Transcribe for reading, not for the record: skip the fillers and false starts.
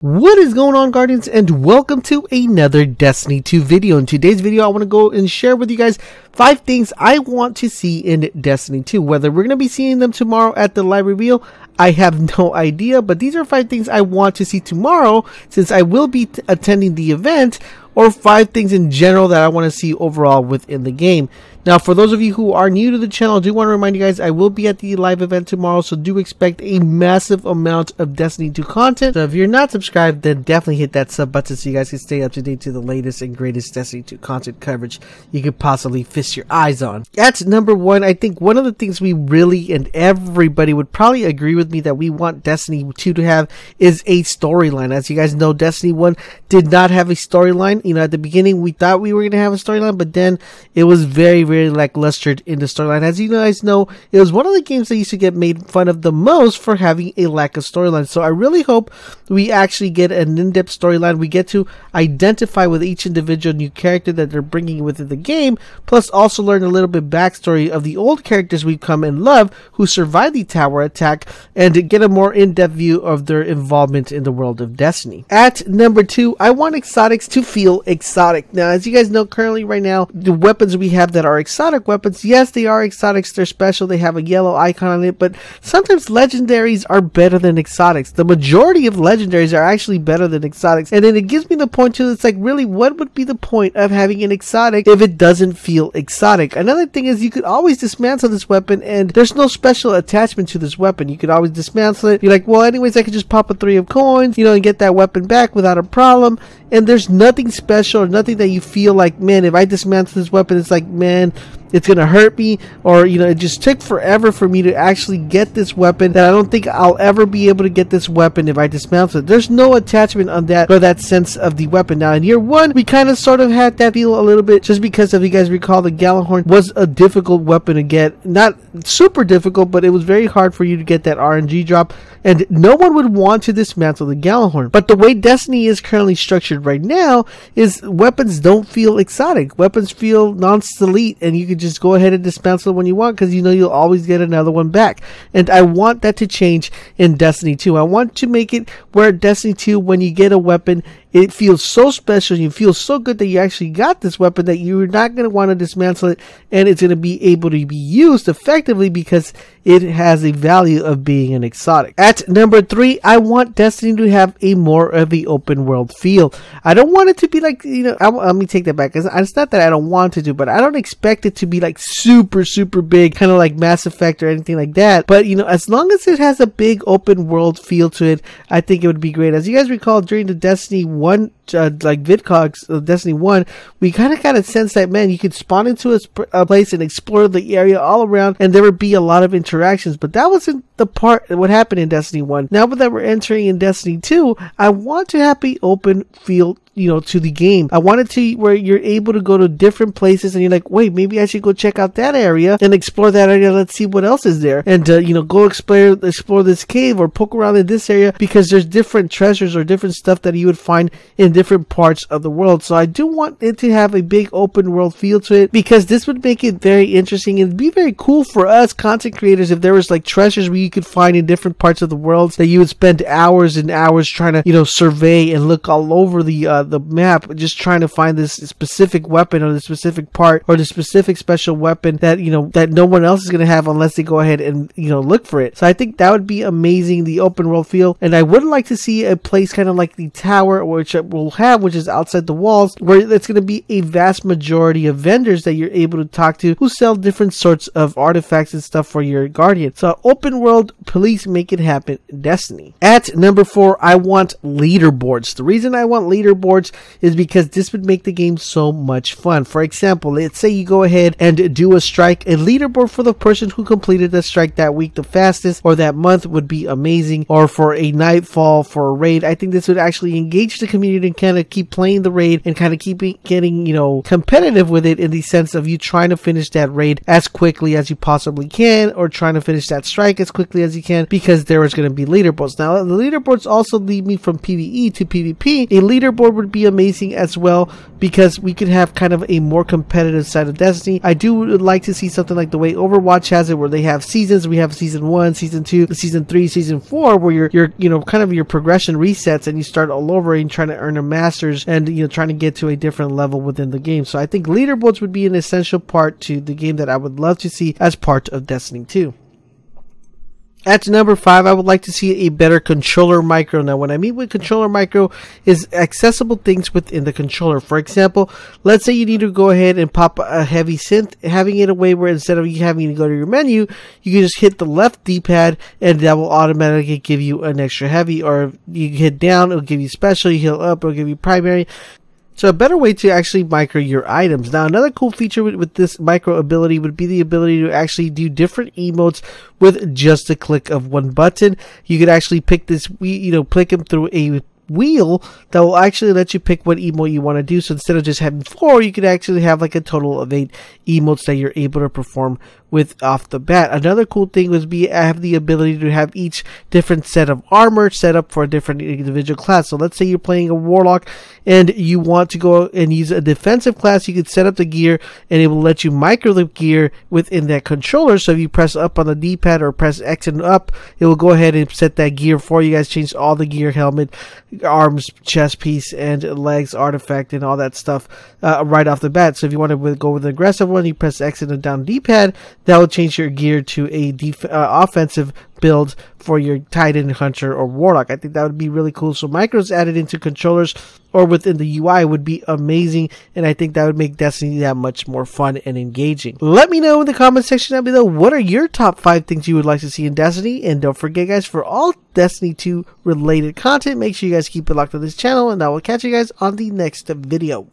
What is going on, Guardians, and welcome to another Destiny 2 video. In today's video, I want to go and share with you guys 5 things I want to see in Destiny 2. Whether we're going to be seeing them tomorrow at the live reveal, I have no idea, but these are 5 things I want to see tomorrow since I will be attending the event, or 5 things in general that I want to see overall within the game. Now, for those of you who are new to the channel, I do want to remind you guys I will be at the live event tomorrow, so do expect a massive amount of Destiny 2 content. So if you're not subscribed, then definitely hit that sub button so you guys can stay up to date to the latest and greatest Destiny 2 content coverage you could possibly feast your eyes on. At number 1, I think one of the things we really, and everybody would probably agree with me that we want Destiny 2 to have is a storyline. As you guys know, Destiny 1 did not have a storyline. You know, at the beginning we thought we were going to have a storyline, but then it was very lackluster in the storyline. As you guys know, it was one of the games that used to get made fun of the most for having a lack of storyline. So I really hope we actually get an in-depth storyline. We get to identify with each individual new character that they're bringing within the game, plus also learn a little bit backstory of the old characters we've come and love who survived the tower attack, and get a more in-depth view of their involvement in the world of Destiny. At number 2, I want exotics to feel exotic. Now, as you guys know, currently right now, the weapons we have that are exotic weapons, yes, they are exotics, they're special, they have a yellow icon on it, but sometimes legendaries are better than exotics. The majority of legendaries are actually better than exotics, and then it gives me the point too, it's like, really, what would be the point of having an exotic if it doesn't feel exotic? Another thing is, you could always dismantle this weapon, and there's no special attachment to this weapon. You could always dismantle it, be like, well, anyways, I could just pop a 3 of coins, you know, and get that weapon back without a problem. And there's nothing special or nothing that you feel like, man, if I dismantle this weapon, it's like, man, it's gonna hurt me, or, you know, it just took forever for me to actually get this weapon, that I don't think I'll ever be able to get this weapon if I dismantle it. There's no attachment on that, or that sense of the weapon. Now, in year 1, we kind of sort of had that feel a little bit, just because, if you guys recall, the Gallahorn was a difficult weapon to get. Not super difficult, but it was very hard for you to get that RNG drop, and no one would want to dismantle the Gallahorn. But the way Destiny is currently structured right now is weapons don't feel exotic. Weapons feel non-delete, and you can just go ahead and dismantle it when you want, because you know you'll always get another one back. And I want that to change in Destiny 2. I want to make it where Destiny 2, when you get a weapon, it feels so special, you feel so good that you actually got this weapon, that you're not going to want to dismantle it, and it's going to be able to be used effectively because it has a value of being an exotic. At number 3, I want Destiny to have a more of the open world feel. I don't want it to be like, you know, let me take that back. It's not that I don't want to do, but I don't expect it to be like super big, kind of like Mass Effect or anything like that. But, you know, as long as it has a big open world feel to it, I think it would be great. As you guys recall, during the Destiny 1 like VidCogs of Destiny 1, we kind of got a sense that, man, you could spawn into a place and explore the area all around, and there would be a lot of interactions. But that wasn't the part what happened in Destiny 1. Now that we're entering in Destiny 2, I want to have the open feel, you know, to the game. I want it to where you're able to go to different places, and you're like, wait, maybe I should go check out that area and explore that area. Let's see what else is there, and you know, go explore this cave or poke around in this area, because there's different treasures or different stuff that you would find in different parts of the world. So I do want it to have a big open world feel to it, because this would make it very interesting. It'd be very cool for us content creators if there was like treasures where you could find in different parts of the world that you would spend hours and hours trying to, you know, survey and look all over the map, just trying to find this specific weapon or the specific part or the specific special weapon that, you know, that no one else is going to have unless they go ahead and, you know, look for it. So I think that would be amazing, the open world feel. And I would like to see a place kind of like the tower, which we'll have, which is outside the walls, where it's going to be a vast majority of vendors that you're able to talk to who sell different sorts of artifacts and stuff for your Guardian. So open world, please make it happen, Destiny. At number 4, I want leaderboards. The reason I want leaderboards is because this would make the game so much fun. For example, let's say you go ahead and do a strike. A leaderboard for the person who completed the strike that week the fastest or that month would be amazing. Or for a nightfall, for a raid, I think this would actually engage the community and kind of keep playing the raid and kind of keep getting, you know, competitive with it, in the sense of you trying to finish that raid as quickly as you possibly can, or trying to finish that strike as quickly as you can, because there is going to be leaderboards. Now, the leaderboards also lead me from PvE to PvP. A leaderboard would be amazing as well, because we could have kind of a more competitive side of Destiny. I do like to see something like the way Overwatch has it, where they have seasons. We have season 1, season 2, season 3, season 4, where you're you know, kind of your progression resets and you start all over and trying to earn a masters, and you know, trying to get to a different level within the game. So I think leaderboards would be an essential part to the game that I would love to see as part of Destiny 2. At number 5, I would like to see a better controller micro. Now, what I mean with controller micro is accessible things within the controller. For example, let's say you need to go ahead and pop a heavy synth, having it a way where instead of you having to go to your menu, you can just hit the left D-pad and that will automatically give you an extra heavy. Or you hit down, it'll give you special. You hit up, it'll give you primary. So a better way to actually micro your items. Now, another cool feature with this micro ability would be the ability to actually do different emotes with just a click of one button. You could actually pick this, you know, click them through a wheel that will actually let you pick what emote you want to do. So instead of just having 4, you could actually have like a total of 8 emotes that you're able to perform with off the bat. Another cool thing was I have the ability to have each different set of armor set up for a different individual class. So let's say you're playing a warlock and you want to go and use a defensive class. You could set up the gear and it will let you micro the gear within that controller. So if you press up on the D-pad or press X and up, it will go ahead and set that gear for you guys. Change all the gear, helmet, arms, chest piece, and legs, artifact, and all that stuff right off the bat. So if you want to go with an aggressive one, you press X and the down D-pad. That will change your gear to a offensive build for your Titan, Hunter, or Warlock. I think that would be really cool. So micros added into controllers or within the UI would be amazing, and I think that would make Destiny that much more fun and engaging. Let me know in the comment section down below, what are your top 5 things you would like to see in Destiny? And don't forget, guys, for all Destiny 2 related content, make sure you guys keep it locked on this channel, and I will catch you guys on the next video.